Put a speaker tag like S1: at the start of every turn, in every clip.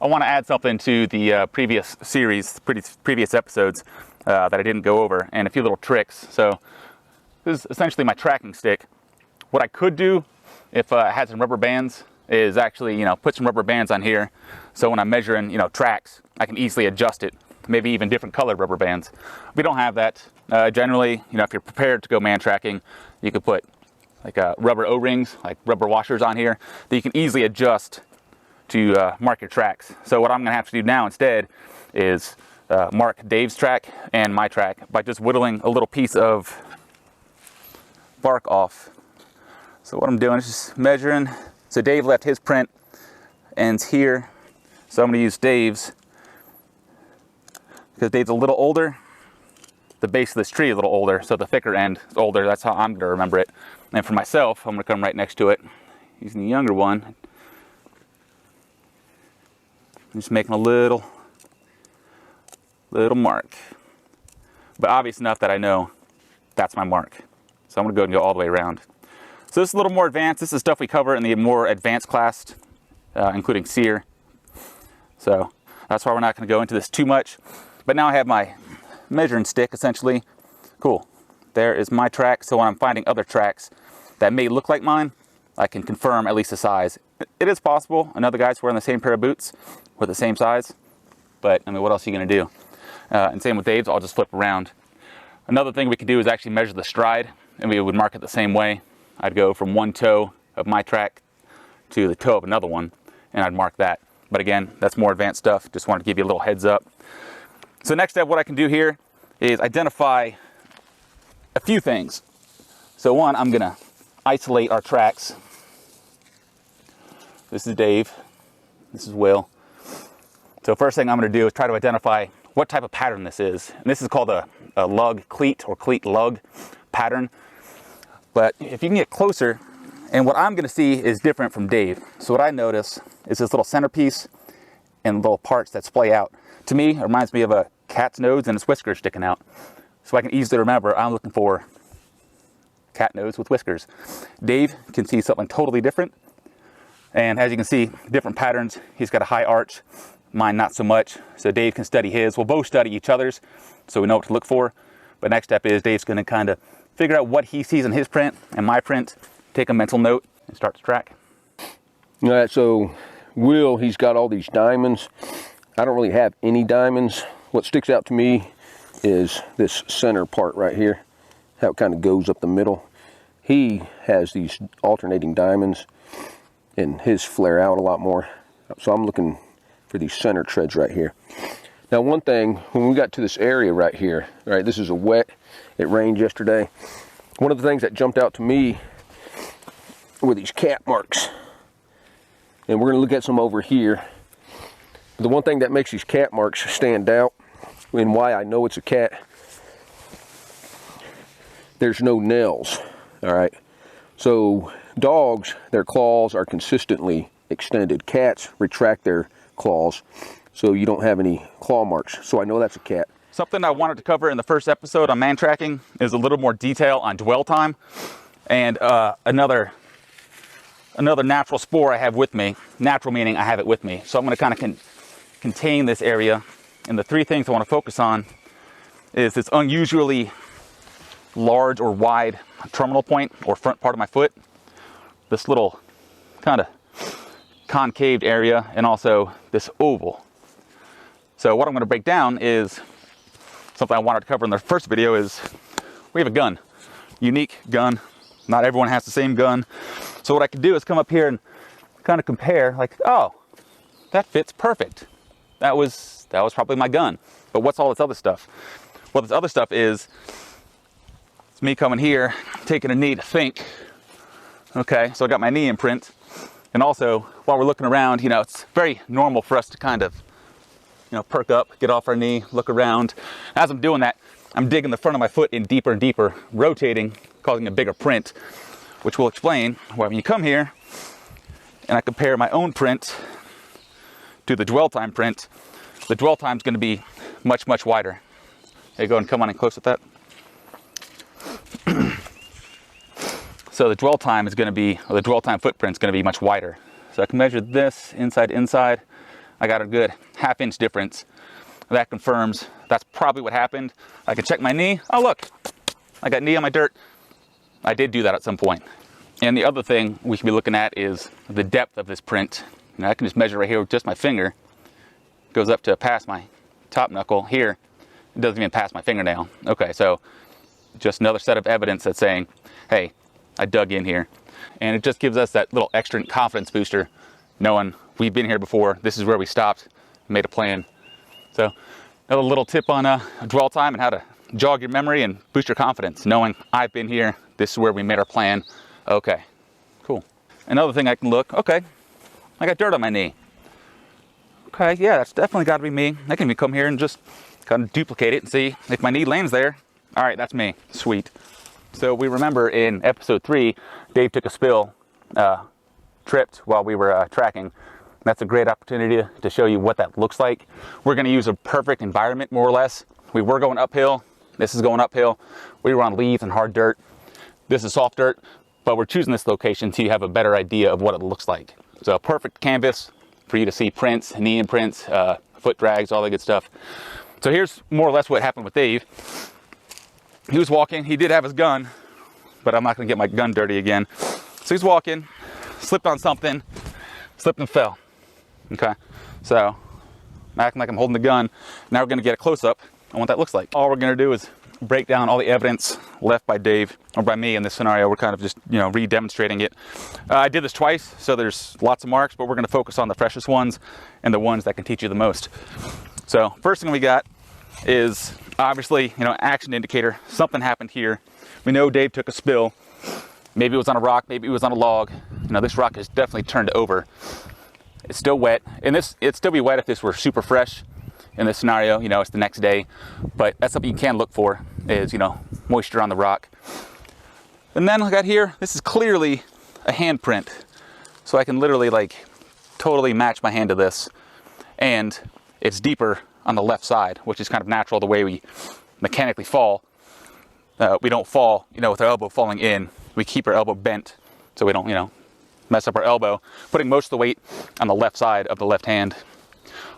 S1: I want to add something to the previous series, previous episodes that I didn't go over, and a few little tricks. So this is essentially my tracking stick. What I could do if I had some rubber bands is actually, put some rubber bands on here. So when I'm measuring, tracks, I can easily adjust it. Maybe even different colored rubber bands. We don't have that. Generally, if you're prepared to go man tracking, you could put like rubber O-rings, like rubber washers on here that you can easily adjust to mark your tracks. So what I'm gonna have to do now instead is mark Dave's track and my track by just whittling a little piece of bark off. So what I'm doing is just measuring. So Dave left his print ends here. So I'm gonna use Dave's. Because Dave's a little older, the base of this tree is a little older, so the thicker end is older. That's how I'm gonna remember it. And for myself, I'm gonna come right next to it, using the younger one. I'm just making a little mark. But obvious enough that I know that's my mark. So I'm gonna go and go all the way around. So this is a little more advanced. This is stuff we cover in the more advanced class, including SEER. So that's why we're not gonna go into this too much. But now I have my measuring stick, essentially. Cool. There is my track. So when I'm finding other tracks that may look like mine, I can confirm at least the size. It is possible another guy's wearing the same pair of boots with the same size. But, I mean, what else are you going to do? And same with Dave's, I'll just flip around. Another thing we could do is actually measure the stride, and we would mark it the same way. I'd go from one toe of my track to the toe of another one, and I'd mark that. But again, that's more advanced stuff. Just wanted to give you a little heads up. So next step, what I can do here is identify a few things. So one, I'm gonna isolate our tracks. This is Dave, this is Will. So first thing I'm gonna do is try to identify what type of pattern this is. And this is called a lug cleat or cleat lug pattern. But if you can get closer, and what I'm gonna see is different from Dave. So what I notice is this little centerpiece and little parts that splay out. To me, it reminds me of a cat's nose and its whiskers sticking out. So I can easily remember I'm looking for cat nose with whiskers. Dave can see something totally different. And as you can see, different patterns. He's got a high arch, mine not so much. So Dave can study his. We'll both study each other's so we know what to look for. But next step is Dave's gonna kind of figure out what he sees in his print and my print, take a mental note and start to track.
S2: All right, so Will, he's got all these diamonds. I don't really have any diamonds. What sticks out to me is this center part right here, how it kind of goes up the middle. He has these alternating diamonds and his flare out a lot more. So I'm looking for these center treads right here. Now one thing, when we got to this area right here, right, this is a wet, it rained yesterday. One of the things that jumped out to me were these cat marks. And we're gonna look at some over here. The one thing that makes these cat marks stand out and why I know it's a cat, there's no nails, all right? So dogs, their claws are consistently extended. Cats retract their claws, so you don't have any claw marks. So I know that's a cat.
S1: Something I wanted to cover in the first episode on man tracking is a little more detail on dwell time. And another natural spoor I have with me, natural meaning I have it with me. So I'm gonna kind of contain this area. And the three things I want to focus on is this unusually large or wide terminal point or front part of my foot, this little kind of concaved area, and also this oval. So what I'm going to break down is something I wanted to cover in the first video is we have a gun, unique gun. Not everyone has the same gun. So what I can do is come up here and kind of compare, like, oh, that fits perfect. That was probably my gun. But what's all this other stuff? Well, this other stuff is, it's me coming here, taking a knee to think. Okay, so I got my knee imprint. And also, while we're looking around, it's very normal for us to kind of, perk up, get off our knee, look around. As I'm doing that, I'm digging the front of my foot in deeper and deeper, rotating, causing a bigger print, which will explain why when you come here and I compare my own print to the dwell time print, the dwell time is going to be much, much wider. Hey, go and come on in close with that. So the dwell time is going to be, or the dwell time footprint is going to be much wider. So I can measure this inside to inside. I got a good ½ inch difference. That confirms that's probably what happened. I can check my knee. Oh, look, I got knee on my dirt. I did do that at some point. And the other thing we should be looking at is the depth of this print. And I can just measure right here with just my finger. It goes up to past my top knuckle. Here, it doesn't even pass my fingernail. Okay, so just another set of evidence that's saying, hey, I dug in here. And it just gives us that little extra confidence booster, knowing we've been here before, this is where we stopped, made a plan. So another little tip on dwell time and how to jog your memory and boost your confidence, knowing I've been here, this is where we made our plan. Okay, cool. Another thing I can look, okay, I got dirt on my knee. Okay, yeah, that's definitely got to be me. I can even come here and just kind of duplicate it and see if my knee lands there. All right, that's me. Sweet. So we remember in episode 3, Dave took a spill, tripped while we were tracking. That's a great opportunity to show you what that looks like. We're going to use a perfect environment, more or less. We were going uphill. This is going uphill. We were on leaves and hard dirt. This is soft dirt, but we're choosing this location so you have a better idea of what it looks like. So perfect canvas for you to see prints, knee imprints, foot drags, all that good stuff. So here's more or less what happened with Dave. He was walking. He did have his gun, but I'm not going to get my gun dirty again. So he's walking, slipped on something, slipped and fell. Okay, so I'm acting like I'm holding the gun. Now we're going to get a close-up on what that looks like. All we're going to do is break down all the evidence left by Dave, or by me in this scenario. We're kind of just, re-demonstrating it. I did this twice, so there's lots of marks, but we're going to focus on the freshest ones and the ones that can teach you the most. So first thing we got is obviously, action indicator. Something happened here. We know Dave took a spill. Maybe it was on a rock, maybe it was on a log. This rock is definitely turned over. It's still wet, and it'd still be wet if this were super fresh. In this scenario, it's the next day, but that's something you can look for is, moisture on the rock. And then I got here, this is clearly a handprint. So I can literally totally match my hand to this. And it's deeper on the left side, which is kind of natural the way we mechanically fall. We don't fall, with our elbow falling in. We keep our elbow bent so we don't, mess up our elbow, putting most of the weight on the left side of the left hand.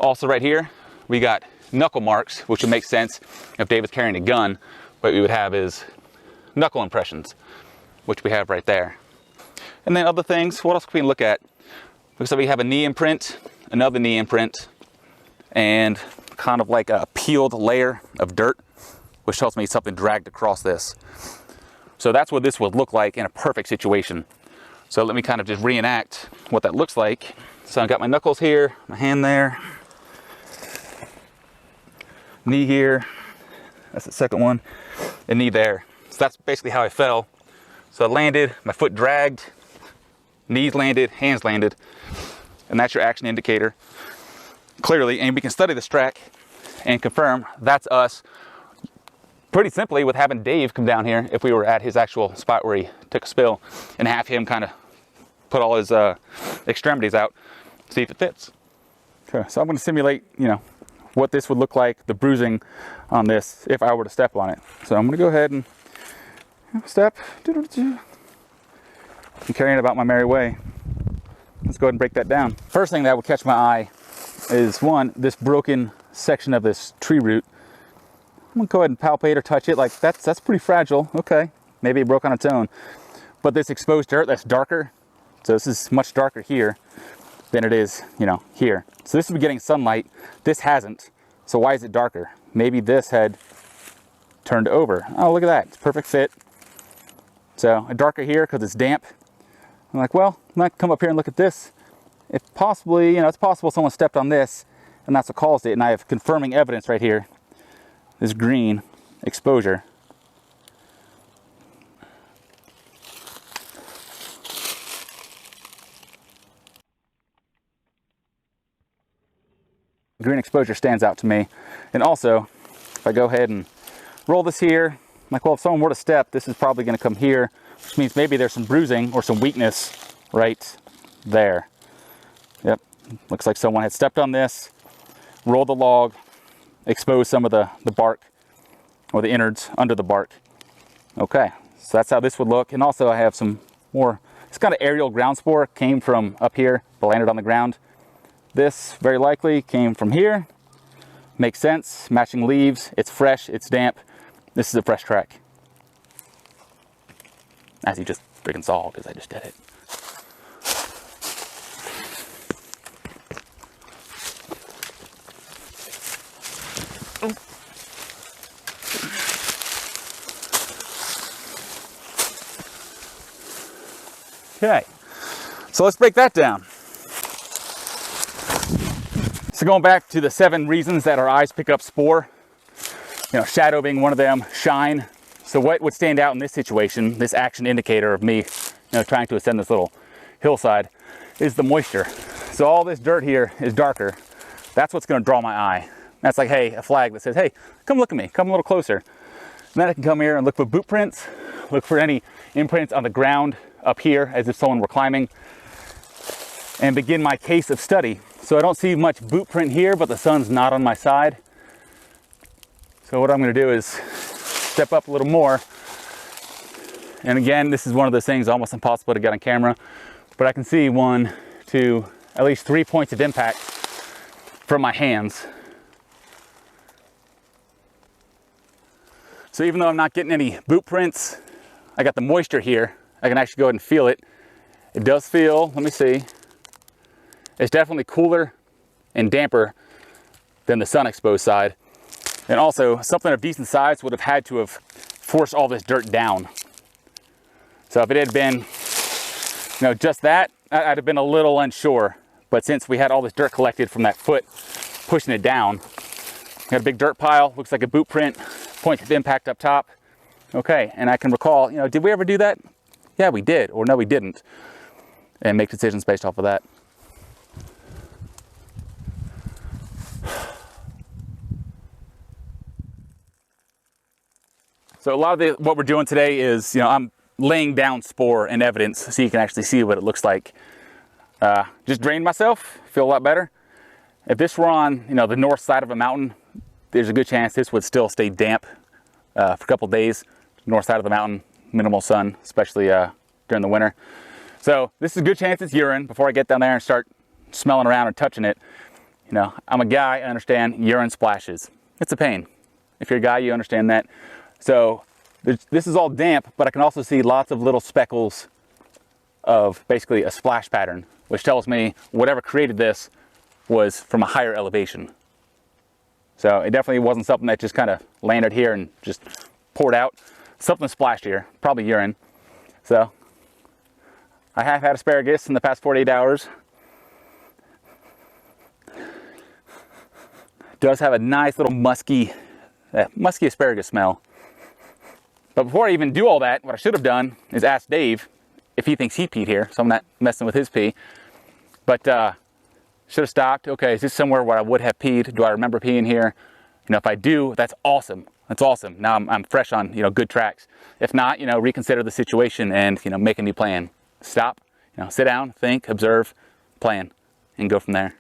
S1: Also right here, we got knuckle marks, which would make sense if Dave was carrying a gun. What we would have is knuckle impressions, which we have right there. And then other things, what else can we look at? Looks like we have a knee imprint, another knee imprint, and kind of like a peeled layer of dirt, which tells me something dragged across this. So that's what this would look like in a perfect situation. So let me kind of just reenact what that looks like. So I've got my knuckles here, my hand there, knee here, that's the second one, and knee there. So that's basically how I fell. So I landed, my foot dragged, knees landed, hands landed, and that's your action indicator. Clearly, and we can study this track and confirm that's us pretty simply with having Dave come down here if we were at his actual spot where he took a spill, and have him kind of put all his extremities out, see if it fits. Okay, so I'm going to simulate, what this would look like, the bruising on this, if I were to step on it. So I'm going to go ahead and step. I'm carrying about my merry way. Let's go ahead and break that down. First thing that would catch my eye is one, this broken section of this tree root. I'm going to go ahead and palpate or touch it. Like that's pretty fragile. Okay, maybe it broke on its own. But this exposed dirt that's darker, so this is much darker here than it is, here. So this would be getting sunlight. This hasn't. So why is it darker? Maybe this had turned over. Oh, look at that. It's perfect fit. So a darker here because it's damp. I'm like, well, I'm not come up here and look at this. If possibly, it's possible someone stepped on this and that's what caused it. And I have confirming evidence right here. This green exposure. Green exposure stands out to me. And also, if I go ahead and roll this here, I'm like, well, if someone were to step, this is probably going to come here, which means maybe there's some bruising or some weakness right there. Yep, looks like someone had stepped on this, rolled the log, exposed some of the bark or the innards under the bark. Okay, so that's how this would look. And also I have some more, it's kind of aerial ground spore, came from up here, but landed on the ground. This very likely came from here. Makes sense, matching leaves, it's fresh, it's damp. This is a fresh track. As you just freaking saw, because I just did it. Okay, so let's break that down. So going back to the 7 reasons that our eyes pick up spore, you know, shadow being one of them, shine. So what would stand out in this situation, this action indicator of me, you know, trying to ascend this little hillside, is the moisture. So all this dirt here is darker. That's what's gonna draw my eye. That's like, hey, a flag that says, hey, come look at me, come a little closer. And then I can come here and look for boot prints, look for any imprints on the ground up here as if someone were climbing, and begin my case of study. So I don't see much boot print here, but the sun's not on my side. So what I'm gonna do is step up a little more. And again, this is one of those things almost impossible to get on camera, but I can see 1, 2, at least 3 points of impact from my hands. So even though I'm not getting any boot prints, I got the moisture here. I can actually go ahead and feel it. It does feel, let me see. It's definitely cooler and damper than the sun exposed side. And also something of decent size would have had to have forced all this dirt down. So if it had been, you know, just that, I'd have been a little unsure. But since we had all this dirt collected from that foot pushing it down, got a big dirt pile, looks like a boot print, point of impact up top. Okay, and I can recall, you know, did we ever do that? Yeah, we did, or no, we didn't. And make decisions based off of that. So a lot of what we're doing today is, you know, I'm laying down spore and evidence so you can actually see what it looks like. Just drained myself, feel a lot better. If this were on, you know, the north side of a mountain, there's a good chance this would still stay damp for a couple days. North side of the mountain, minimal sun, especially during the winter. So this is a good chance it's urine. Before I get down there and start smelling around and touching it, you know, I'm a guy, I understand urine splashes. It's a pain. If you're a guy, you understand that. So this is all damp, but I can also see lots of little speckles of basically a splash pattern, which tells me whatever created this was from a higher elevation. So it definitely wasn't something that just kind of landed here and just poured out. Something splashed here, probably urine. So I have had asparagus in the past 48 hours. Does have a nice little musky asparagus smell. But before I even do all that, what I should have done is ask Dave if he thinks he peed here, so I'm not messing with his pee. But should have stopped. Okay, is this somewhere where I would have peed? Do I remember peeing here? You know, if I do, that's awesome. That's awesome. Now I'm fresh on, you know, good tracks. If not, you know, reconsider the situation and, you know, make a new plan. Stop, you know, sit down, think, observe, plan, and go from there.